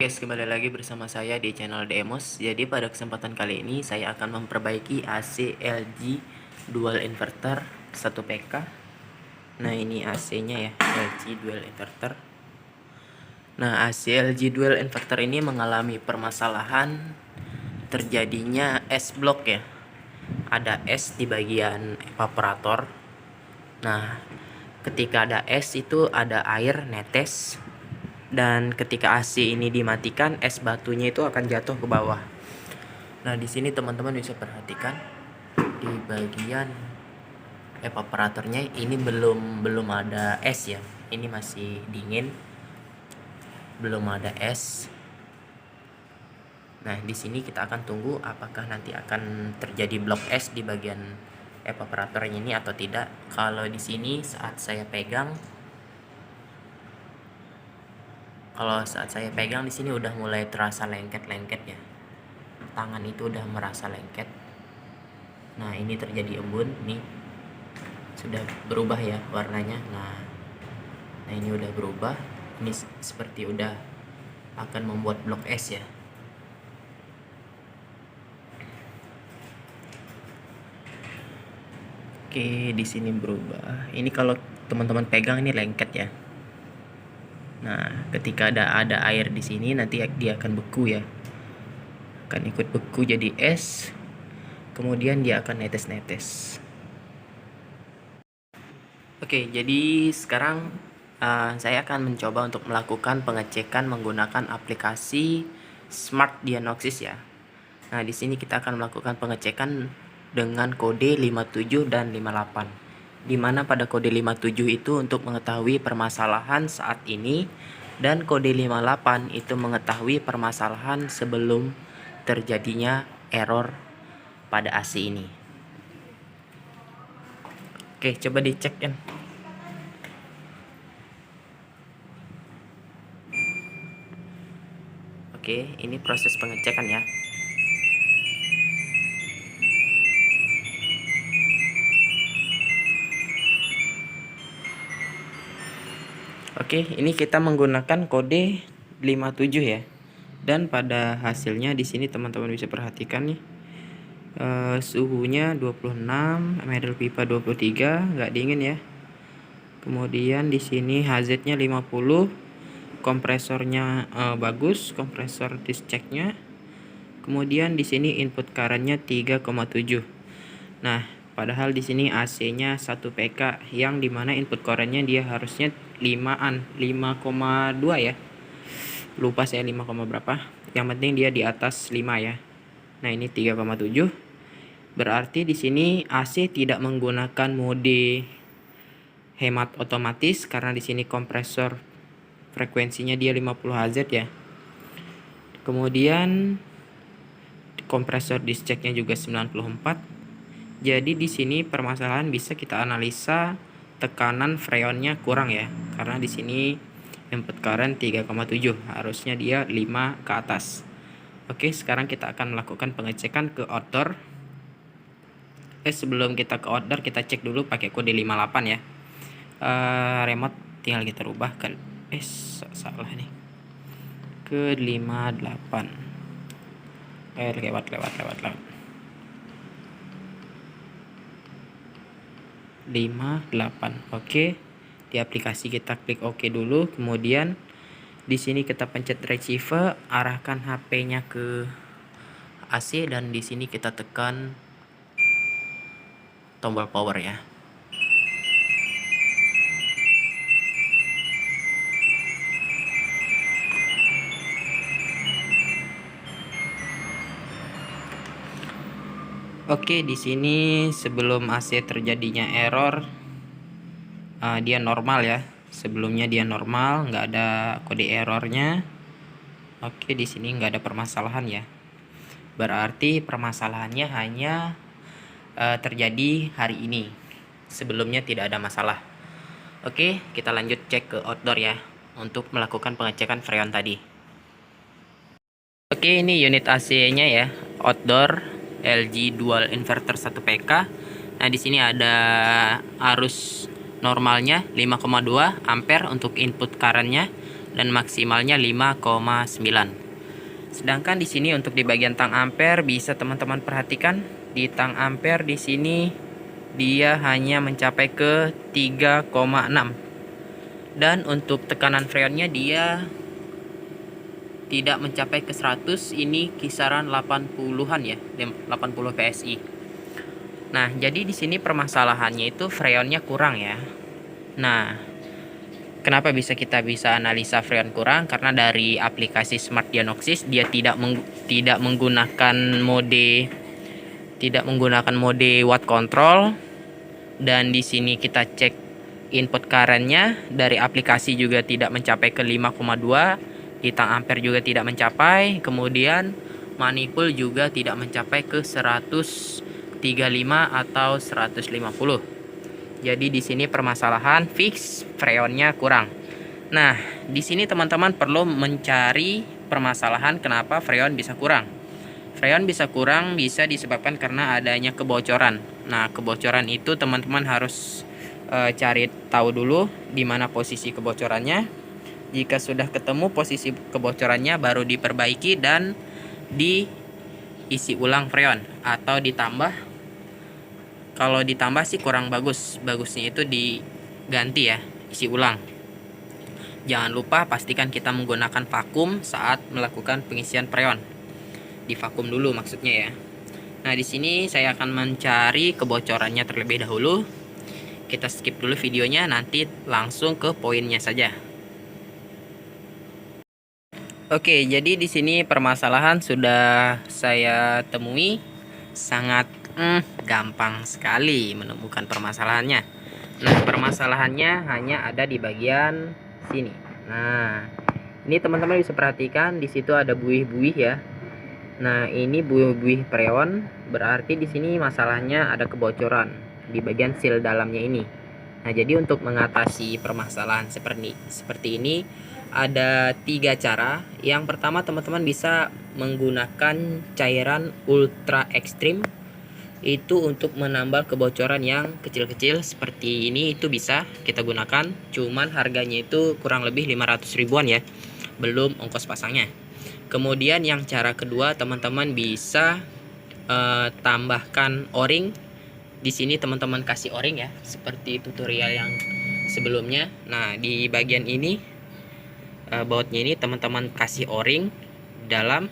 Guys, kembali lagi bersama saya di channel Demos. Jadi pada kesempatan kali ini saya akan memperbaiki AC LG dual inverter 1 PK. Nah, ini AC-nya ya, LG dual inverter. Nah, AC LG dual inverter ini mengalami permasalahan terjadinya S block ya. Ada S di bagian evaporator. Nah, ketika ada S itu ada air netes. Dan ketika AC ini dimatikan, es batunya itu akan jatuh ke bawah. Nah, di sini teman-teman bisa perhatikan di bagian evaporatornya ini belum ada es ya. Ini masih dingin. Belum ada es. Nah, di sini kita akan tunggu apakah nanti akan terjadi blok es di bagian evaporatornya ini atau tidak. Kalau di sini saat saya pegang di sini udah mulai terasa lengket-lengket ya. Tangan itu udah merasa lengket. Nah, ini terjadi embun nih. Sudah berubah ya warnanya. Nah, ini udah berubah. Ini seperti udah akan membuat blok es ya. Oke, di sini berubah. Ini kalau teman-teman pegang ini lengket ya. Nah, ketika ada air di sini nanti dia akan beku ya. Akan ikut beku jadi es. Kemudian dia akan netes-netes. Oke, jadi sekarang saya akan mencoba untuk melakukan pengecekan menggunakan aplikasi Smart Diagnosis ya. Nah, di sini kita akan melakukan pengecekan dengan kode 57 dan 58. Di mana pada kode 57 itu untuk mengetahui permasalahan saat ini dan kode 58 itu mengetahui permasalahan sebelum terjadinya error pada AC ini. Oke, coba dicek kan. Oke, ini proses pengecekan ya. Oke, ini kita menggunakan kode 57 ya. Dan pada hasilnya di sini teman-teman bisa perhatikan nih. Suhunya 26, medal pipa 23, nggak dingin ya. Kemudian di sini HZ-nya 50, kompresornya bagus, kompresor discharge-nya. Kemudian di sini input current-nya 3,7. Nah, padahal di sini AC-nya 1 PK yang dimana input current-nya dia harusnya 5,2 ya. Lupa saya 5, berapa. Yang penting dia di atas 5 ya. Nah, ini 3,7. Berarti di sini AC tidak menggunakan mode hemat otomatis karena di sini kompresor frekuensinya dia 50 Hz ya. Kemudian kompresor discharge-nya juga 94. Jadi di sini permasalahan bisa kita analisa tekanan freonnya kurang ya. Karena di sini input current 3,7, harusnya dia 5 ke atas. Oke, sekarang kita akan melakukan pengecekan ke outdoor. Sebelum kita ke outdoor, kita cek dulu pakai kode 58 ya. Remote tinggal kita rubah ke salah nih. Ke 58. Lewat. 58. Oke. Di aplikasi kita klik OK dulu, kemudian di sini kita pencet receiver, arahkan HP-nya ke AC dan di sini kita tekan tombol power ya. Oke, di sini sebelum AC terjadinya error, dia normal ya. Sebelumnya dia normal, nggak ada kode errornya. Oke, di sini nggak ada permasalahan ya. Berarti permasalahannya hanya terjadi hari ini. Sebelumnya tidak ada masalah. Oke, kita lanjut cek ke outdoor ya untuk melakukan pengecekan freon tadi. Oke, ini unit AC-nya ya, outdoor LG dual inverter 1 PK. Nah, di sini ada arus normalnya 5,2 ampere untuk input current-nya dan maksimalnya 5,9. Sedangkan di sini untuk di bagian tang ampere bisa teman-teman perhatikan, di tang ampere di sini dia hanya mencapai ke 3,6. Dan untuk tekanan freonnya dia tidak mencapai ke 100, ini kisaran 80-an ya, 80 PSI. Nah, jadi di sini permasalahannya itu freonnya kurang ya. Nah, kenapa kita bisa analisa freon kurang? Karena dari aplikasi Smart Diagnosis dia tidak menggunakan mode watt control, dan di sini kita cek input currentnya dari aplikasi juga tidak mencapai ke 5,2, di tang ampere juga tidak mencapai, kemudian manifold juga tidak mencapai ke 135 atau 150. Jadi di sini permasalahan fix freonnya kurang. Nah, di sini teman-teman perlu mencari permasalahan kenapa freon bisa kurang. Freon bisa kurang bisa disebabkan karena adanya kebocoran. Nah, kebocoran itu teman-teman harus cari tahu dulu di mana posisi kebocorannya. Jika sudah ketemu posisi kebocorannya, baru diperbaiki dan diisi ulang freon atau ditambah. Kalau ditambah sih kurang bagus, bagusnya itu diganti ya, isi ulang. Jangan lupa pastikan kita menggunakan vakum saat melakukan pengisian freon. Di vakum dulu maksudnya ya. Nah, di sini saya akan mencari kebocorannya terlebih dahulu. Kita skip dulu videonya, nanti langsung ke poinnya saja. Oke, jadi di sini permasalahan sudah saya temui, sangat gampang sekali menemukan permasalahannya. Nah, permasalahannya hanya ada di bagian sini. Nah, ini teman-teman bisa perhatikan di situ ada buih-buih ya. Nah, ini buih-buih freon, berarti di sini masalahnya ada kebocoran di bagian seal dalamnya ini. Nah, jadi untuk mengatasi permasalahan seperti ini ada 3 cara. Yang pertama, teman-teman bisa menggunakan cairan ultra ekstrim. Itu untuk menambal kebocoran yang kecil-kecil seperti ini, itu bisa kita gunakan. Cuman harganya itu kurang lebih 500 ribuan ya, belum ongkos pasangnya. Kemudian yang cara kedua, teman-teman bisa tambahkan o-ring. Di sini teman-teman kasih o-ring ya, seperti tutorial yang sebelumnya. Nah, di bagian ini bautnya ini teman-teman kasih o-ring dalam.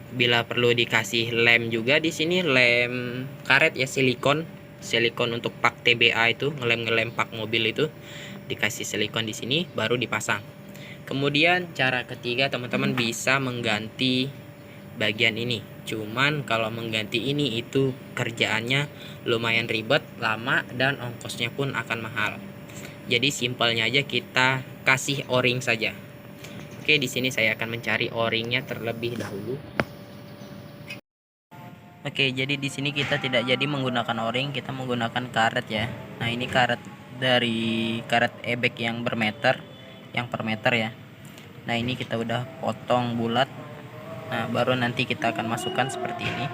Bila perlu dikasih lem juga, di sini lem karet ya, silikon untuk pak TBA itu, ngelem pak mobil itu dikasih silikon di sini baru dipasang. Kemudian cara ketiga, teman-teman bisa mengganti bagian ini. Cuman kalau mengganti ini itu kerjaannya lumayan ribet, lama, dan ongkosnya pun akan mahal. Jadi simpelnya aja kita kasih o-ring saja. Oke, di sini saya akan mencari o-ringnya terlebih dahulu. Oke, jadi di sini kita tidak jadi menggunakan o-ring, kita menggunakan karet ya. Nah, ini karet dari karet ebek yang bermeter, yang per meter ya. Nah, ini kita udah potong bulat. Nah, baru nanti kita akan masukkan seperti ini.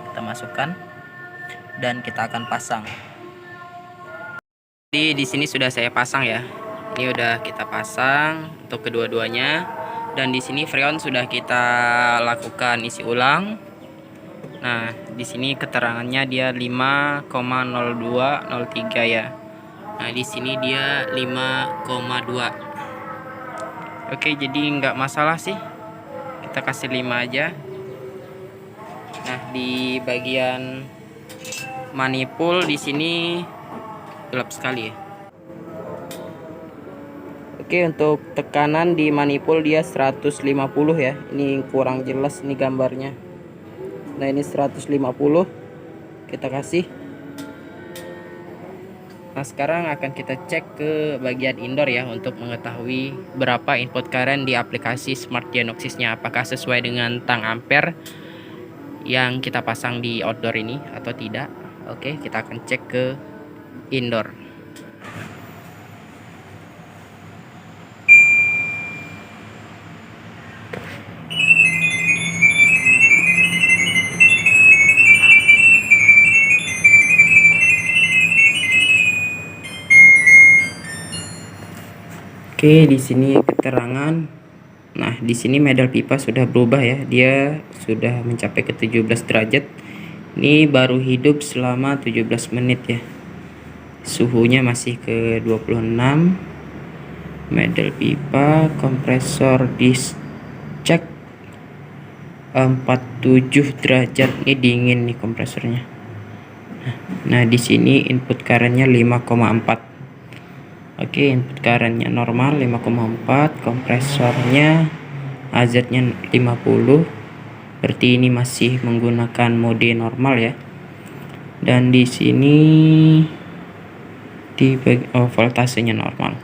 Kita masukkan dan kita akan pasang. Jadi di sini sudah saya pasang ya. Ini udah kita pasang untuk kedua-duanya, dan di sini freon sudah kita lakukan isi ulang. Nah, di sini keterangannya dia 5,0203 ya. Nah, di sini dia 5,2. Oke, jadi nggak masalah sih. Kita kasih 5 aja. Nah, di bagian manifold di sini gelap sekali ya. Oke, untuk tekanan di manifold dia 150 ya. Ini kurang jelas nih gambarnya. Nah, ini 150 kita kasih. Nah, sekarang akan kita cek ke bagian indoor ya, untuk mengetahui berapa input current di aplikasi Smart Diagnosisnya, apakah sesuai dengan tang ampere yang kita pasang di outdoor ini atau tidak. Oke, kita akan cek ke indoor. Oke, di sini keterangan. Nah, di sini medal pipa sudah berubah ya. Dia sudah mencapai ke 17 derajat. Ini baru hidup selama 17 menit ya. Suhunya masih ke 26. Medal pipa, kompresor dicek 47 derajat. Ini dingin nih kompresornya. Nah, di sini input currentnya 5,4. Oke, input currentnya normal 5,4, kompresornya AZ-nya 50. Berarti ini masih menggunakan mode normal ya. Dan di sini voltasenya normal.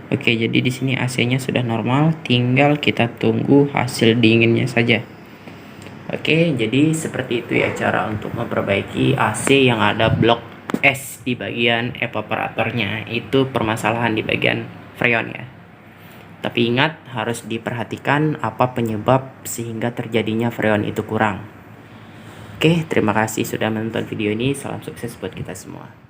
Oke, jadi di sini AC-nya sudah normal, tinggal kita tunggu hasil dinginnya saja. Oke, jadi seperti itu ya cara untuk memperbaiki AC yang ada blok S di bagian evaporatornya. Itu permasalahan di bagian freon ya. Tapi ingat, harus diperhatikan apa penyebab sehingga terjadinya freon itu kurang. Oke, terima kasih sudah menonton video ini. Salam sukses buat kita semua.